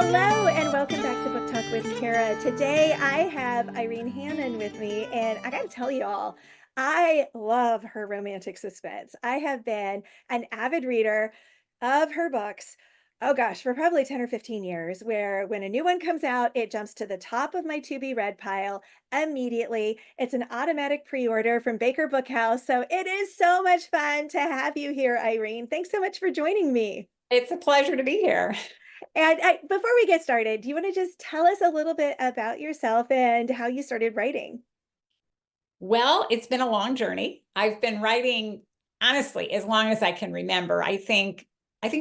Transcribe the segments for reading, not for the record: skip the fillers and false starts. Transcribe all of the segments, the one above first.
Hello and welcome back to Book Talk with Kara. Today I have Irene Hannon with me, and I gotta tell you all, I love her romantic suspense. I have been an avid reader of her books, oh gosh, for probably 10 or 15 years, where when a new one comes out, it jumps to the top of my to be read pile immediately. It's an automatic pre-order from Baker Bookhouse. So it is so much fun to have you here, Irene. Thanks so much for joining me. It's a pleasure to be here. And before we get started, do you want to just tell us a little bit about yourself and how you started writing? Well, it's been a long journey. I've been writing, honestly, as long as I can remember. I think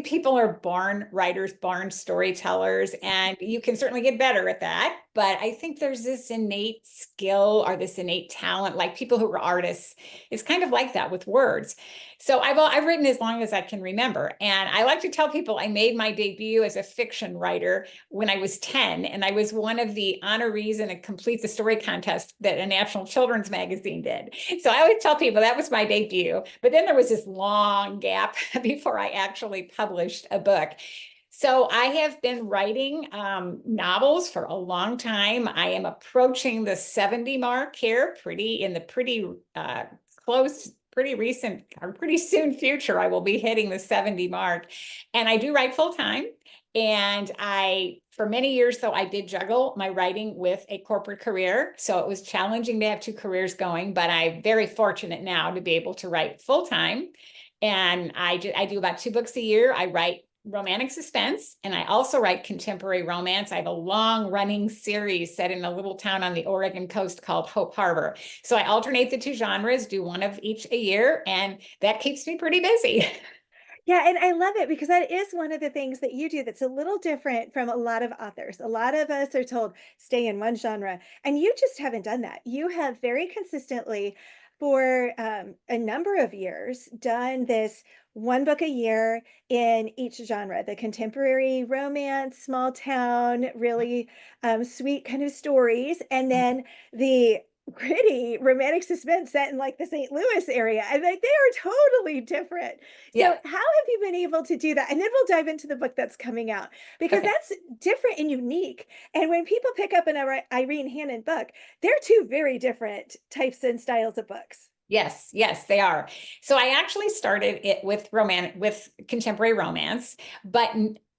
people are born writers, born storytellers, and you can certainly get better at that. But I think there's this innate skill or this innate talent, like people who are artists. It's kind of like that with words. So I've written as long as I can remember. And I like to tell people I made my debut as a fiction writer when I was 10, and I was one of the honorees in a Complete the Story contest that a national children's magazine did. So I always tell people that was my debut. But then there was this long gap before I actually published a book. So I have been writing novels for a long time. I am approaching the 70 mark here, pretty close, pretty recent or pretty soon future. I will be hitting the 70 mark, and I do write full time. And for many years, though, I did juggle my writing with a corporate career. So it was challenging to have two careers going, but I'm very fortunate now to be able to write full time. And I do about 2 books a year. I write romantic suspense, and I also write contemporary romance. I have a long running series set in a little town on the Oregon coast called Hope Harbor. So I alternate the two genres, do one of each a year, and that keeps me pretty busy. Yeah, and I love it because that is one of the things that you do that's a little different from a lot of authors. A lot of us are told stay in one genre, and you just haven't done that. You have very consistently, for a number of years, done this one book a year in each genre: the contemporary romance, small town, really sweet kind of stories, and then the gritty romantic suspense set in like the St. Louis area. And like they are totally different. So, Yeah. how have you been able to do that? And then we'll dive into the book that's coming out because Okay. that's different and unique. And when people pick up an Irene Hannon book, they're two very different types and styles of books. Yes, yes, they are. So I actually started it with contemporary romance, but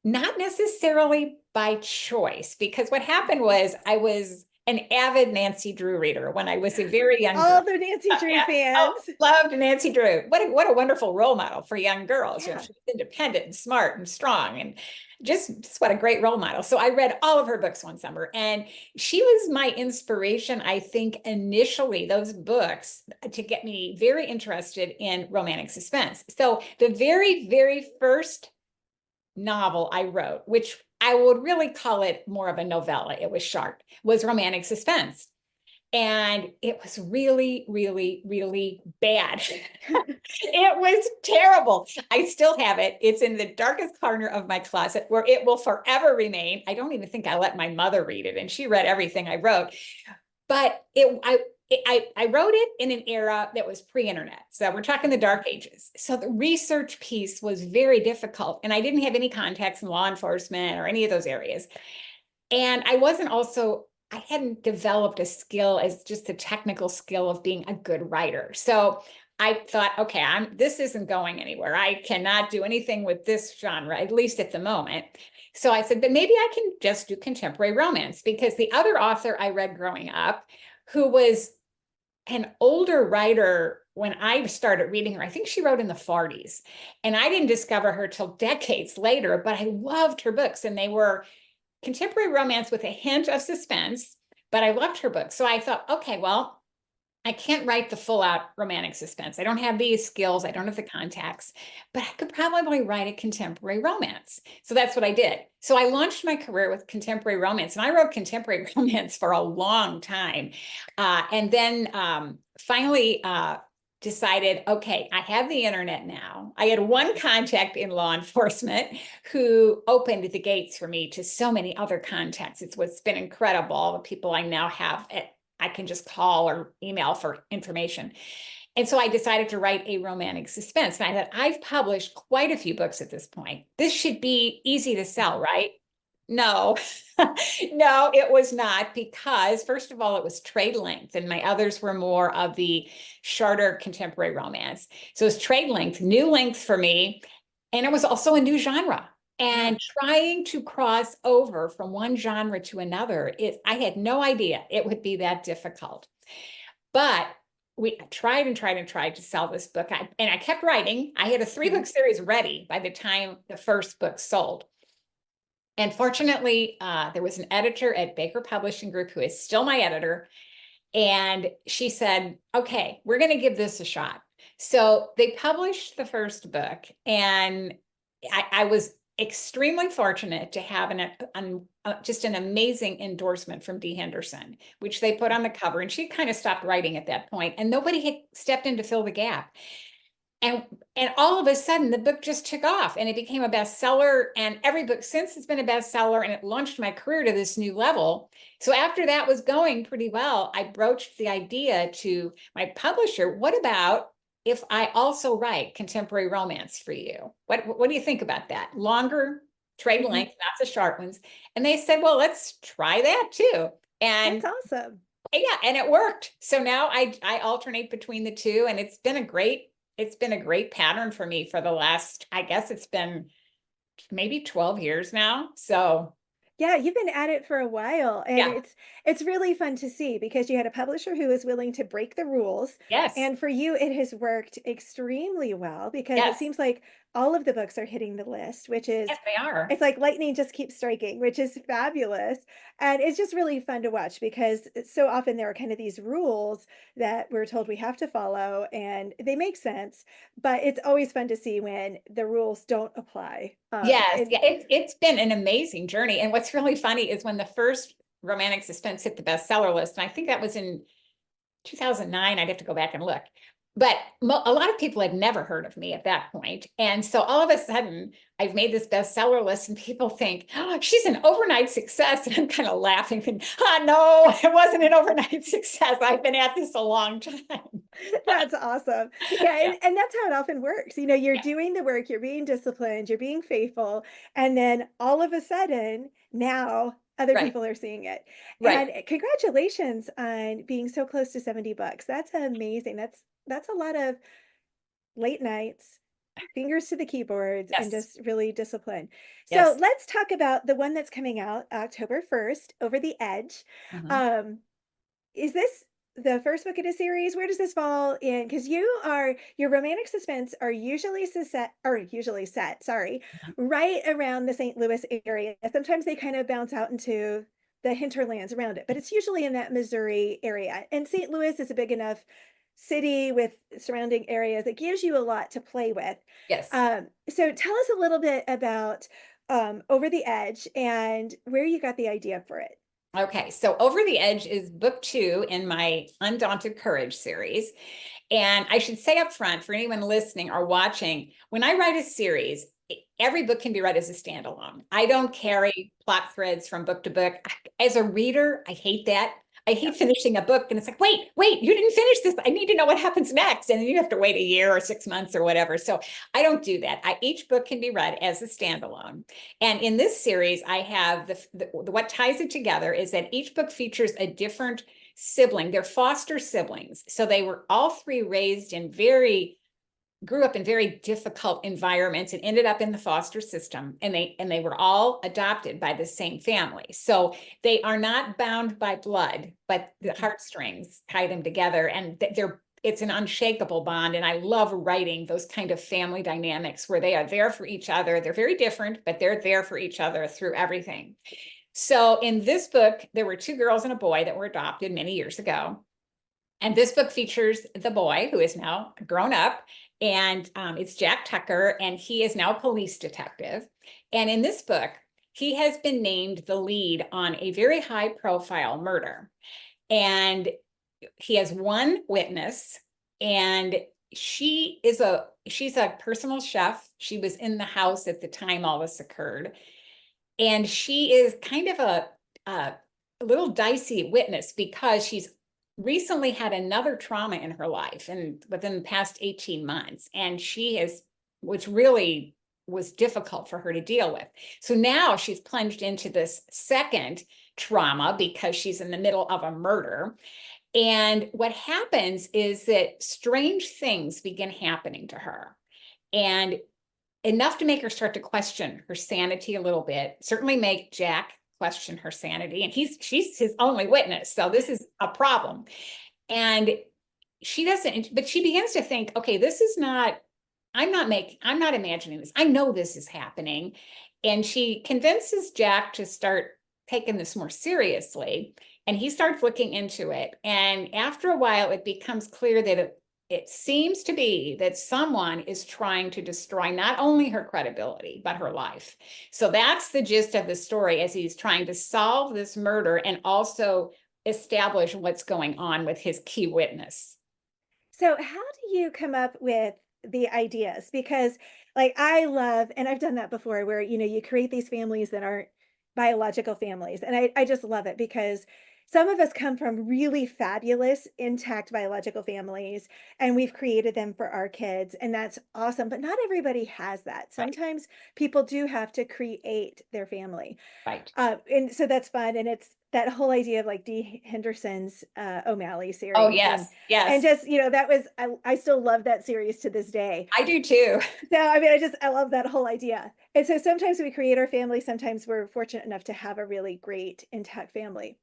not necessarily by choice, because what happened was I was an avid Nancy Drew reader when I was a very young girl. All the Nancy Drew Yeah. Oh, fans. loved Nancy Drew. What a wonderful role model for young girls. You know, Yeah. she's independent and smart and strong, and just what a great role model. So I read all of her books one summer, and she was my inspiration, I think, initially, those books to get me very interested in romantic suspense. So the very, very first novel I wrote, which I would really call it more of a novella, it was short, was romantic suspense. And it was really, really, really bad. It was terrible. I still have it. It's in the darkest corner of my closet where it will forever remain. I don't even think I let my mother read it, and she read everything I wrote. But I wrote it in an era that was pre-internet. So we're talking the dark ages. So the research piece was very difficult, and I didn't have any contacts in law enforcement or any of those areas. And I hadn't developed a skill as just the technical skill of being a good writer. So I thought, okay, this isn't going anywhere. I cannot do anything with this genre, at least at the moment. So I said, but maybe I can just do contemporary romance, because the other author I read growing up, who was an older writer when I started reading her, I think she wrote in the 40s. And I didn't discover her till decades later, but I loved her books, and they were contemporary romance with a hint of suspense, but I loved her book. So I thought, okay, well, I can't write the full out romantic suspense. I don't have these skills. I don't have the contacts, but I could probably write a contemporary romance. So that's what I did. So I launched my career with contemporary romance, and I wrote contemporary romance for a long time. And then finally, decided, okay, I have the internet now. I had one contact in law enforcement who opened the gates for me to so many other contacts. It's what's been incredible. All the people I now have, I can just call or email for information. And so I decided to write a romantic suspense. And I thought, I've published quite a few books at this point. This should be easy to sell, right? No, no, it was not, because first of all, it was trade length, and my others were more of the shorter contemporary romance. So it's trade length, new length for me. And it was also a new genre. Yeah. And trying to cross over from one genre to another, I had no idea it would be that difficult. But we tried and tried and tried to sell this book. And I kept writing. I had a 3-book series ready by the time the first book sold. And fortunately, there was an editor at Baker Publishing Group who is still my editor. And she said, okay, we're going to give this a shot. So they published the first book, and I was extremely fortunate to have just an amazing endorsement from Dee Henderson, which they put on the cover. And she kind of stopped writing at that point, and nobody had stepped in to fill the gap. And all of a sudden the book just took off, and it became a bestseller, and every book since has been a bestseller, and it launched my career to this new level. So after that was going pretty well, I broached the idea to my publisher, what about if I also write contemporary romance for you? What do you think about that? Longer trade Mhm. length, not the short ones. And they said, well, let's try that too. That's And awesome. yeah, and it worked. So now I alternate between the two, and it's been a great pattern for me for the last, I guess it's been maybe 12 years now. So Yeah, you've been at it for a while, and yeah, it's really fun to see because you had a publisher who was willing to break the rules, yes, and for you, it has worked extremely well because it yes, seems like all of the books are hitting the list, which is yes, they are. it's like lightning just keeps striking, which is fabulous, and it's just really fun to watch because so often there are kind of these rules that we're told we have to follow, and they make sense, but it's always fun to see when the rules don't apply, Yes, and yeah, it's been an amazing journey. And what's really funny is when the first romantic suspense hit the bestseller list, and I think that was in 2009. I'd have to go back and look. But a lot of people had never heard of me at that point. And so all of a sudden, I've made this bestseller list, and people think, oh, she's an overnight success. And I'm kind of laughing, thinking, oh, no, it wasn't an overnight success. I've been at this a long time. That's awesome. Yeah, Yeah, and that's how it often works. You know, you're yeah, doing the work, you're being disciplined, you're being faithful, and then all of a sudden, now other right, people are seeing it. right. And congratulations on being so close to 70 bucks. That's amazing. That's a lot of late nights, fingers to the keyboards, and Yes, just really discipline. So yes. let's talk about the one that's coming out October 1st, Over the Edge. Mhm. Um, is this the first book in a series? Where does this fall in? Because your romantic suspense are usually set, sorry, right around the St. Louis area. Sometimes they kind of bounce out into the hinterlands around it, but it's usually in that Missouri area. And St. Louis is a big enough city with surrounding areas that gives you a lot to play with. Yes. So tell us a little bit about Over the Edge and where you got the idea for it. Okay, so Over the Edge is book 2 in my Undaunted Courage series. And I should say up front for anyone listening or watching, when I write a series, every book can be read as a standalone. I don't carry plot threads from book to book. As a reader, I hate that. I hate finishing a book and it's like, wait, you didn't finish this. I need to know what happens next. And then you have to wait a year or 6 months or whatever. So I don't do that. Each book can be read as a standalone. And in this series, I have what ties it together is that each book features a different sibling. They're foster siblings. So they were all three raised in grew up in very difficult environments and ended up in the foster system, and they were all adopted by the same family. So they are not bound by blood, but the Mhm. heartstrings tie them together, and it's an unshakable bond. And I love writing those kind of family dynamics where they are there for each other. They're very different, but they're there for each other through everything. So in this book, there were 2 girls and a boy that were adopted many years ago. And this book features the boy who is now grown up, and it's Jack Tucker, and he is now a police detective. And in this book, he has been named the lead on a very high profile murder. And he has one witness, and she's a personal chef. She was in the house at the time all this occurred. And she is kind of a little dicey witness because she's recently had another trauma in her life and within the past 18 months. And she was really was difficult for her to deal with. So now she's plunged into this second trauma because she's in the middle of a murder. And what happens is that strange things begin happening to her. And enough to make her start to question her sanity a little bit, certainly make Jack question her sanity. And she's his only witness. So this is a problem. And she doesn't, but she begins to think, okay, this is not, I'm not imagining this. I know this is happening. And she convinces Jack to start taking this more seriously. And he starts looking into it. And after a while, it becomes clear that it seems to be that someone is trying to destroy not only her credibility, but her life. So that's the gist of the story, as he's trying to solve this murder and also establish what's going on with his key witness. So how do you come up with the ideas? Because like I love, and I've done that before where, you create these families that aren't biological families. And I just love it because some of us come from really fabulous, intact biological families, and we've created them for our kids. And that's awesome. But not everybody has that. Right, Sometimes people do have to create their family. right. And so that's fun, and it's that whole idea of like D. Henderson's O'Malley Oh, series, and yes, yes. just that was I still love that series to this day. I do too. So I mean, I love that whole idea. And so sometimes we create our family, sometimes we're fortunate enough to have a really great intact family.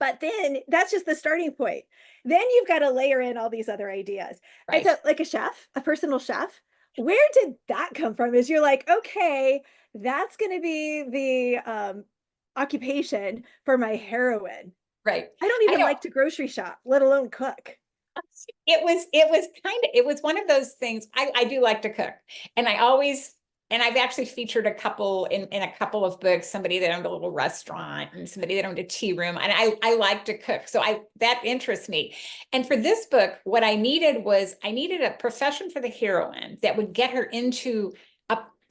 But then that's just the starting point. Then you've got to layer in all these other ideas. And Right, so, like a chef, a personal chef, where did that come from? Is you're like, okay, that's going to be the occupation for my heroine. right. I don't I even know. like to grocery shop, let alone cook. It was one of those things. I do like to cook, and I've actually featured a couple in a couple of books, somebody that owned a little restaurant and somebody that owned a tea room. And I like to cook. So that interests me. And for this book, what I needed a profession for the heroine that would get her into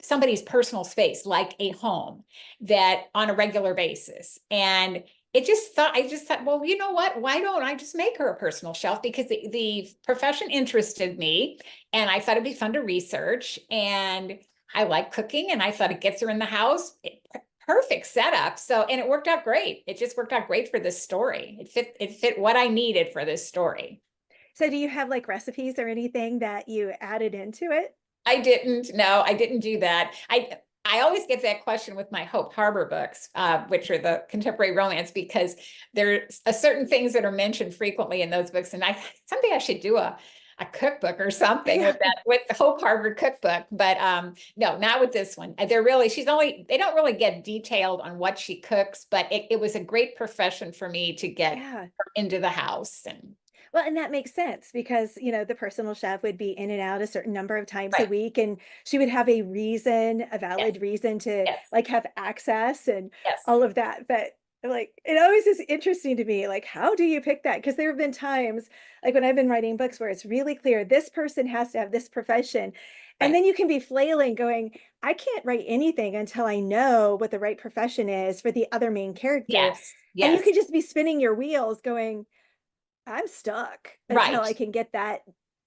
somebody's personal space, like a home, that on a regular basis. And I just thought, well, you know what? Why don't I just make her a personal shelf? Because the profession interested me, and I thought it'd be fun to research. And I like cooking, and I thought it gets her in the house. Perfect setup. So, and it worked out great. It just worked out great for this story. It fit what I needed for this story. So do you have like recipes or anything that you added into it? I didn't. No, I didn't do that. I always get that question with my Hope Harbor books, which are the contemporary romance, because there's certain things that are mentioned frequently in those books. And someday I should do a cookbook or something Yeah. with the Hope Harbor cookbook. But no, not with this one. They don't really get detailed on what she cooks, but it was a great profession for me to get Yeah. her into the house. And Well, and that makes sense because, the personal chef would be in and out a certain number of times a right. week, and she would have a Yes, valid reason to yes, like have access and yes, all of that. But like it always is interesting to me, like, how do you pick that? Because there have been times, like when I've been writing books where it's really clear this person has to have this profession. And right. then you can be flailing, going, I can't write anything until I know what the right profession is for the other main character. Yes, And you yes, could just be spinning your wheels going, I'm stuck until right, I can get that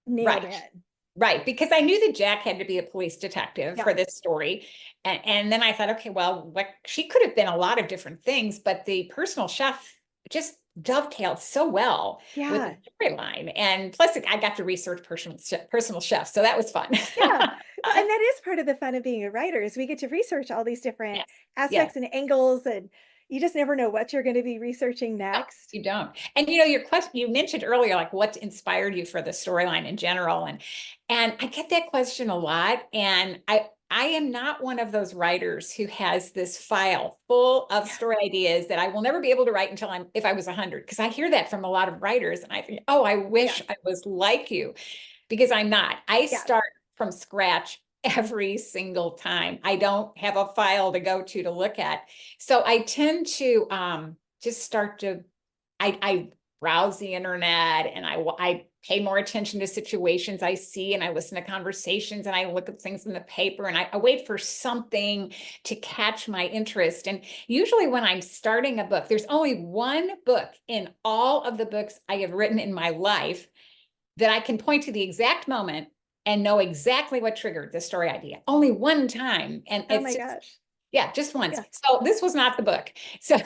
nailed right. in. Right, because I knew that Jack had to be a police detective Yeah. for this story. And then I thought, okay, well, she could have been a lot of different things, but the personal chef just dovetailed so well with the Yeah. storyline. And plus, I got to research personal chefs, so that was fun. Yeah. Well, and that is part of the fun of being a writer is we get to research all these different Yes, yes. aspects and angles, and you just never know what you're going to be researching No, next. you don't. And your question, you mentioned earlier, like what inspired you for the storyline in general. And I get that question a lot. And I am not one of those writers who has this file full of Yeah. story ideas that I will never be able to write until if I was 100, because I hear that from a lot of writers. And I think, oh, I Yeah. wish I was like you, because I'm not. I Yeah. start from scratch every single time. I don't have a file to go to look at. So I tend to just start to I browse the internet, and I pay more attention to situations I see, and I listen to conversations, and I look at things in the paper, and I wait for something to catch my interest. And usually when I'm starting a book, there's only one book in all of the books I have written in my life that I can point to the exact moment and know exactly what triggered the story idea. Only one time. And Oh it's my just, gosh. yeah, just once. Yeah. So this was not the book. So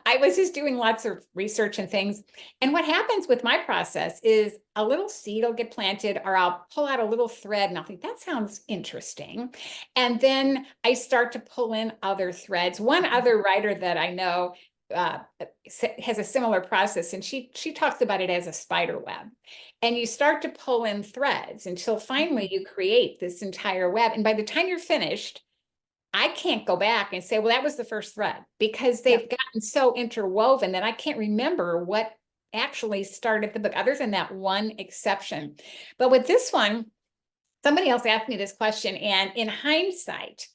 I was just doing lots of research and things. And what happens with my process is a little seed will get planted, or I'll pull out a little thread and I'll think that sounds interesting. And then I start to pull in other threads. One other writer that I know uh, has a similar process, and she talks about it as a spider web. And you start to pull in threads until finally you create this entire web. And by the time you're finished, I can't go back and say, well, that was the first thread, because Yeah. they've gotten so interwoven that I can't remember what actually started the book, other than that one exception. But with this one, somebody else asked me this question, and in hindsight,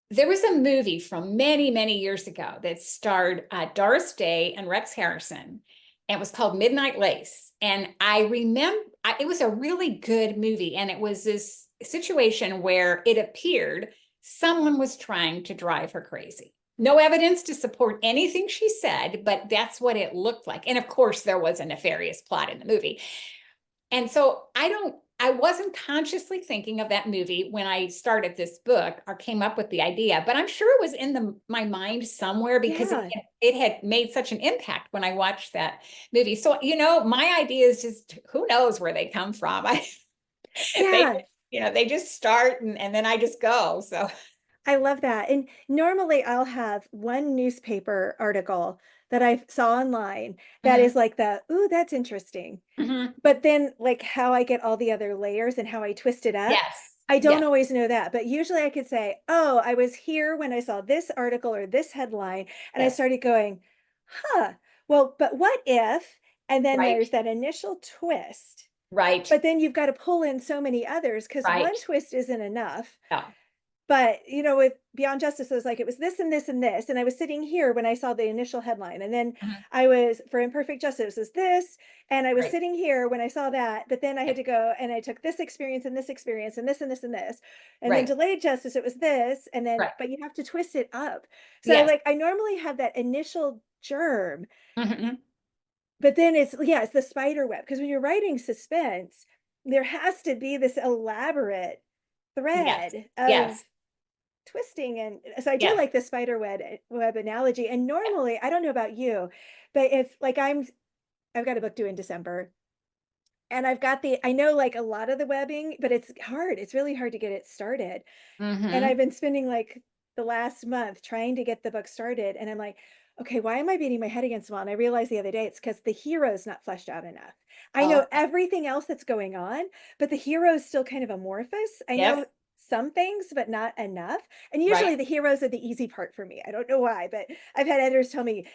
there was a movie from many, many years ago that starred Doris Day and Rex Harrison, and it was called Midnight Lace. And I remember it was a really good movie, and it was this situation where it appeared someone was trying to drive her crazy. No evidence to support anything she said, but that's what it looked like. And of course, there was a nefarious plot in the movie. And so I wasn't consciously thinking of that movie when I started this book or came up with the idea, but I'm sure it was in my mind somewhere, because Yeah. it had made such an impact when I watched that movie. So, my ideas, just who knows where they come from. They, Yeah. they just start, and then I just go. So, I love that. And normally I'll have one newspaper article that I saw online that mhm, is like ooh, that's interesting. mhm. But then like how I get all the other layers and how I twist it up, Yes, I don't yes, always know that. But usually I could say, oh, I was here when I saw this article or this headline, and I yes, started going, huh, well, but what if? And then right, there's that initial twist. right, But then you've got to pull in so many others because one right. twist isn't enough. Yeah. But, with Beyond Justice, it was like, it was this and this and this, and I was sitting here when I saw the initial headline, and then Mhm, I was for Imperfect Justice, it was this, and I was right, sitting here when I saw that, but then I yeah, had to go and I took this experience and this experience and this and this and this, and then right, Delayed Justice, it was this, and then right. but you have to twist it up. So, Yes. like, I normally have that initial germ, Mhm. but then it's the spider web, because when you're writing suspense, there has to be this elaborate Yes, thread of yes, twisting, and so I do yes. like the spider web analogy. And normally, I don't know about you, but if like I've got a book due in December, and I know like a lot of the webbing, but it's hard. It's really hard to get it started. And I've Mhm. been spending like the last month trying to get the book started. And I'm like, okay, why am I beating my head against the wall? And I realized the other day it's because the hero's not fleshed out enough. I know Okay. everything else that's going on, but the hero is still kind of amorphous. I Yes, know some things, but not enough. And right. usually the heroes are the easy part for me. I don't know why, but I've had editors tell me,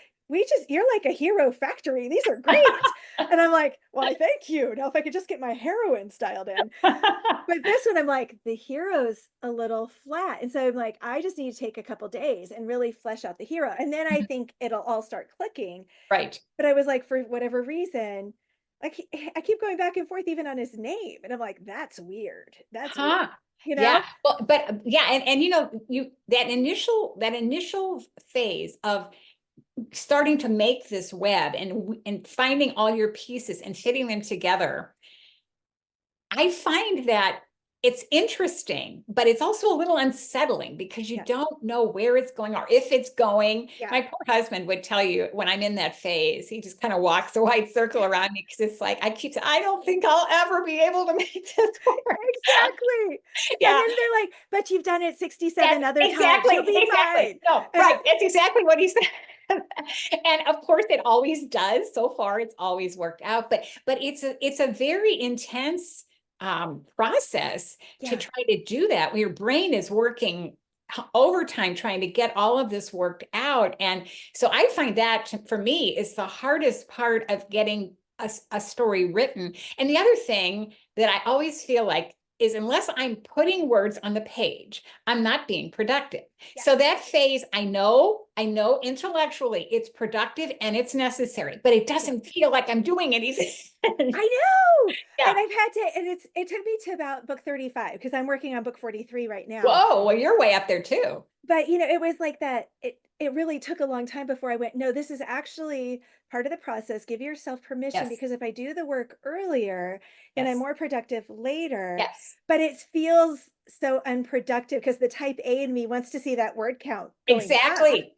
you're like a hero factory. These are great. And I'm like, why, thank you. Now, if I could just get my heroine styled in. But this one, I'm like, the hero's a little flat. And so I'm like, I just need to take a couple days and really flesh out the hero. And then I Mhm. think it'll all start clicking. Right. But I was like, for whatever reason, I keep going back and forth even on his name. And I'm like, that's weird. That's Huh. weird. Yeah. Well, but yeah, and you that initial phase of starting to make this web, and finding all your pieces and fitting them together, I find that it's interesting, but it's also a little unsettling, because you Yeah. don't know where it's going or if it's going. Yeah. My poor husband would tell you, when I'm in that phase, he just kind of walks a white circle around me, because it's like I don't think I'll ever be able to make this work. Exactly. And Yeah, then they're like, but you've done it that's 67 other times. exactly, You'll be exactly. fine. No, And right. That's exactly what he said. And of course it always does. So far, it's always worked out. But it's a very intense process to yeah. try to do that. Your brain is working overtime trying to get all of this worked out. And so I find that, for me, is the hardest part of getting a story written. And the other thing that I always feel like is, unless I'm putting words on the page, I'm not being productive. Yes. So that phase, I know intellectually it's productive and it's necessary, but it Yeah. doesn't feel like I'm doing anything. I know. And Yeah. I've had to, and it took me to about book 35 because I'm working on book 43 right now. Whoa, well, you're way up there too. But it was like that. It really took a long time before I went, no, this is actually part of the process. Give yourself permission Yes, because if I do the work earlier, then I'm yes, more productive later. yes. But it feels so unproductive because the type A in me wants to see that word count going up. Exactly.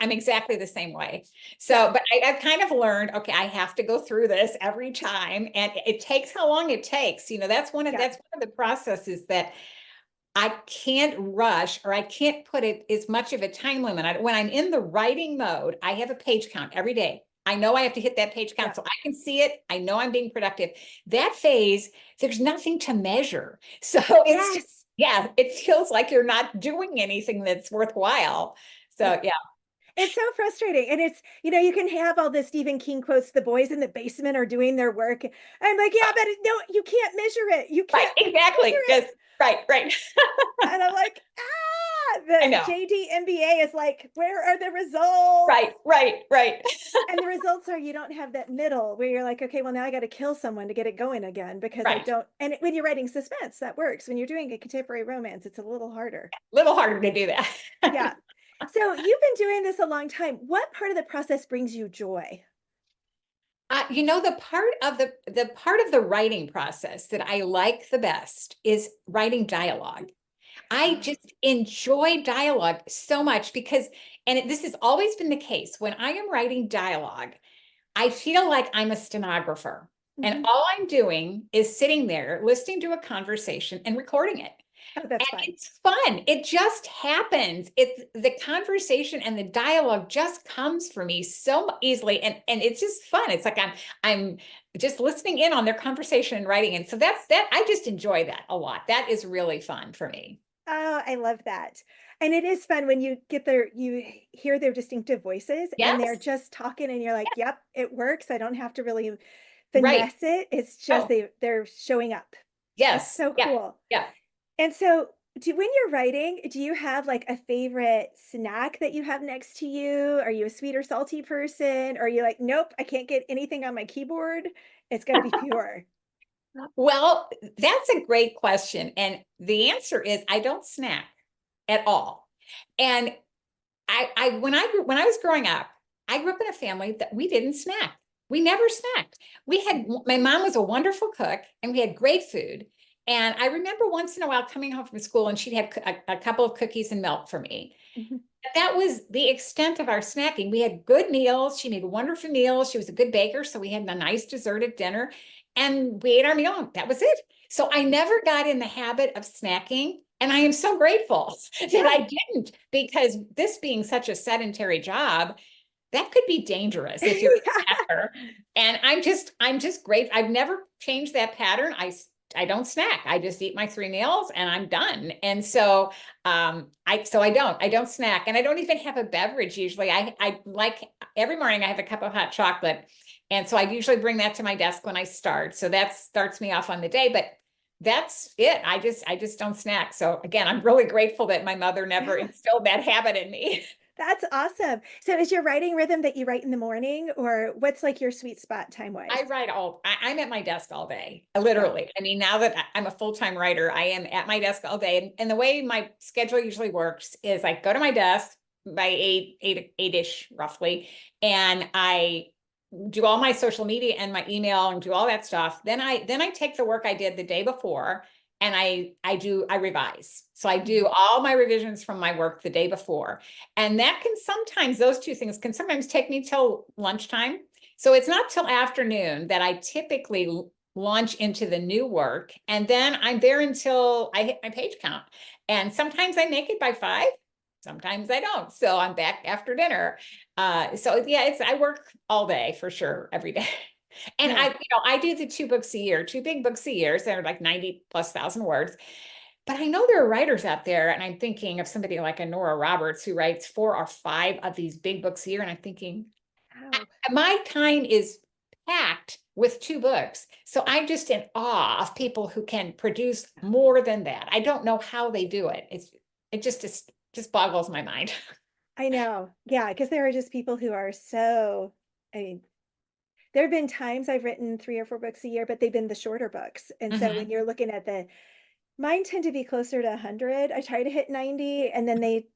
I'm exactly the same way. Yeah. So, but I've kind of learned, okay, I have to go through this every time, and it takes how long it takes. Yeah. That's one of the processes that I can't rush, or I can't put it as much of a time limit. When I'm in the writing mode, I have a page count every day. I know I have to hit that page Yeah. count so I can see it. I know I'm being productive. That phase, there's nothing to measure. So it's just, Yes. yeah, it feels like you're not doing anything that's worthwhile. Yeah. So yeah, It's so frustrating. And it's, you can have all the Stephen King quotes, the boys in the basement are doing their work. I'm like, yeah, but no, you can't measure it. You right, can't exactly. measure it. Just right, right. And I'm like, I the know. JD MBA is like, where are the results? Right, right, right. And the results are you don't have that middle where you're like, okay, well, now I got to kill someone to get it going again because I Right. don't. And when you're writing suspense, that works. When you're doing a contemporary romance, it's a little harder. A little harder to do that. Yeah. So you've been doing this a long time. What part of the process brings you joy? The part of the writing process that I like the best is writing dialogue. I Oh, just enjoy dialogue so much because, this has always been the case. When I am writing dialogue, I feel like I'm a stenographer, and mhm. all I'm doing is sitting there listening to a conversation and recording it. Oh, that's And fun. it's fun. It just happens. It's the conversation and the dialogue just comes for me so easily. And it's just fun. It's like I'm just listening in on their conversation and writing. And so that's that. I just enjoy that a lot. That is really fun for me. Oh, I love that. And it is fun when you hear their distinctive voices and they're Yes. just talking and you're like, yep, it works. I don't have to really Right. finesse it. It's just Oh, they're showing up. It's yes. so Yeah. cool. Yeah. And so when you're writing, do you have like a favorite snack that you have next to you? Are you a sweet or salty person? Or are you like, nope, I can't get anything on my keyboard. It's got to be pure. Well, that's a great question. And the answer is I don't snack at all. And when I was growing up, I grew up in a family that we didn't snack. We never snacked. My mom was a wonderful cook and we had great food. And I remember once in a while coming home from school and she'd have a couple of cookies and milk for me. Mhm. But that was the extent of our snacking. We had good meals. She made wonderful meals. She was a good baker. So we had a nice dessert at dinner and we ate our meal. That was it. So I never got in the habit of snacking. And I am so grateful that Yeah. I didn't, because this being such a sedentary job, that could be dangerous if you're Yeah. a snacker. And I'm just great. I've never changed that pattern. I don't snack. I just eat my 3 meals and I'm done. And so I don't snack, and I don't even have a beverage usually. I like every morning I have a cup of hot chocolate. And so I usually bring that to my desk when I start. So that starts me off on the day, but that's it. I just don't snack. So again, I'm really grateful that my mother never Yeah. instilled that habit in me. That's awesome. So is your writing rhythm that you write in the morning or what's like your sweet spot time wise? I'm at my desk all day, Yeah. literally. I mean, now that I'm a full-time writer, I am at my desk all day. And the way my schedule usually works is I go to my desk by eight-ish roughly, and I do all my social media and my email and do all that stuff. Then I take the work I did the day before and I revise. So I do Mhm. all my revisions from my work the day before. And those two things can sometimes take me till lunchtime. So it's not till afternoon that I typically launch into the new work. And then I'm there until I hit my page count. And sometimes I make it by 5, sometimes I don't. So I'm back after dinner. So yeah, I work all day for sure, every day. And Yeah. I do the 2 books a year, 2 big books a year. So they're like 90 plus thousand words. But I know there are writers out there, and I'm thinking of somebody like a Nora Roberts who writes 4 or 5 of these big books a year. And I'm thinking, Wow. my time is packed with 2 books. So I'm just in awe of people who can produce more than that. I don't know how they do it. It just is. just boggles my mind. I know. Yeah, because there are just people who are so, I mean, there have been times I've written 3 or 4 books a year, but they've been the shorter books. And so when Mhm. you're looking at mine tend to be closer to 100. I try to hit 90, and then they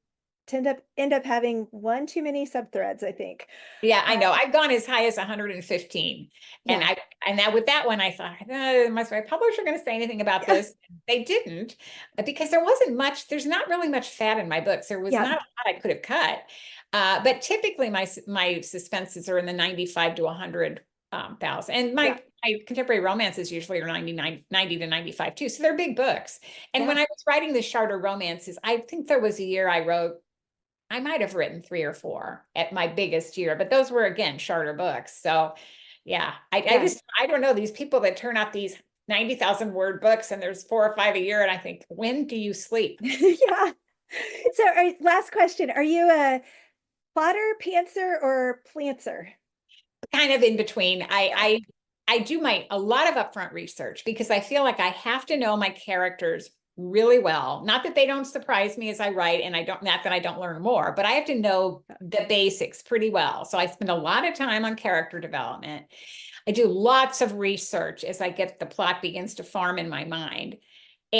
end up having one too many subthreads, I think. Yeah, I know. Um, I've gone as high as 115. And yeah, now with that one, I thought, must my publisher going to say anything about yeah, this? They didn't, because there wasn't much, there's not really much fat in my books. There was yeah, not a lot I could have cut. But typically my suspenses are in the 95 to 100 thousand. And yeah, my contemporary romances usually are 90 to 95 too. So they're big books. And when yeah. I was writing the shorter romances, I think there was a year I might have written 3 or 4 at my biggest year, but those were again shorter books. So yeah, Yeah. I don't know these people that turn out these 90,000 word books and there's 4 or 5 a year. And I think, when do you sleep? Yeah. So, last question. Are you a plotter, pantser, or plantser? Kind of in between. Yeah. I do a lot of upfront research because I feel like I have to know my characters really well. Not that they don't surprise me as I write, and not that I don't learn more, but I have to know the basics pretty well. So I spend a lot of time on character development. I do lots of research as the plot begins to form in my mind. So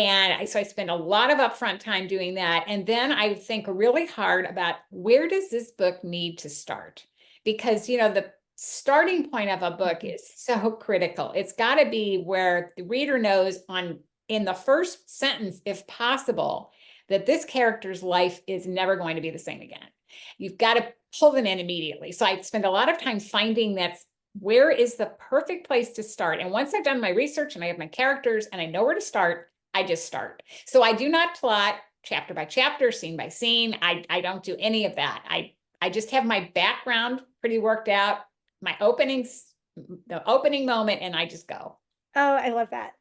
I spend a lot of upfront time doing that. And then I think really hard about, where does this book need to start? Because, the starting point of a book Mhm. is so critical. It's got to be where the reader knows in the first sentence, if possible, that this character's life is never going to be the same again. You've got to pull them in immediately. So I spend a lot of time finding where is the perfect place to start. And once I've done my research and I have my characters and I know where to start, I just start. So I do not plot chapter by chapter, scene by scene. I don't do any of that. I just have my background pretty worked out, the opening moment, and I just go. Oh, I love that.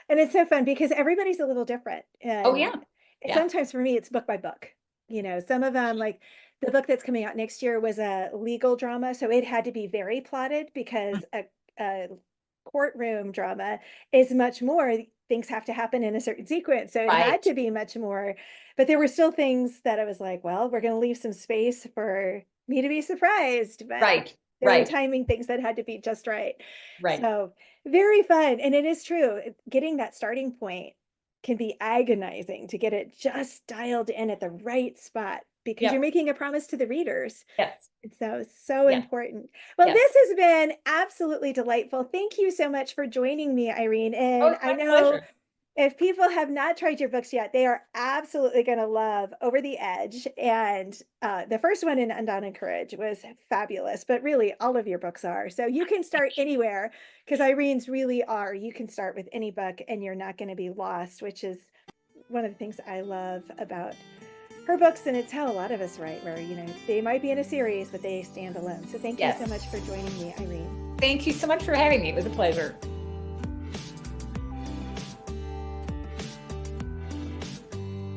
And it's so fun because everybody's a little different. Oh And yeah. Yeah. sometimes for me, it's book by book. Some of them, like the book that's coming out next year was a legal drama. So it had to be very plotted because a courtroom drama is much more. Things have to happen in a certain sequence. So it had Right. to be much more. But there were still things that I was like, well, we're going to leave some space for me to be surprised. But Right. there were Right. timing things that had to be just right. Right. So very fun. And it is true. Getting that starting point can be agonizing to get it just dialed in at the right spot because you're Yep. making a promise to the readers. Yes. And so, so Yes. important. Well, Yes. this has been absolutely delightful. Thank you so much for joining me, Irene. Oh, And it's I my know pleasure. if people have not tried your books yet, they are absolutely going to love Over the Edge. And the first one in Undone and Courage was fabulous, but really all of your books are. So you can start anywhere because Irene's really are. You can start with any book and you're not going to be lost, which is one of the things I love about her books. And it's how a lot of us write, where, they might be in a series, but they stand alone. So thank you so Yes. much for joining me, Irene. Thank you so much for having me. It was a pleasure.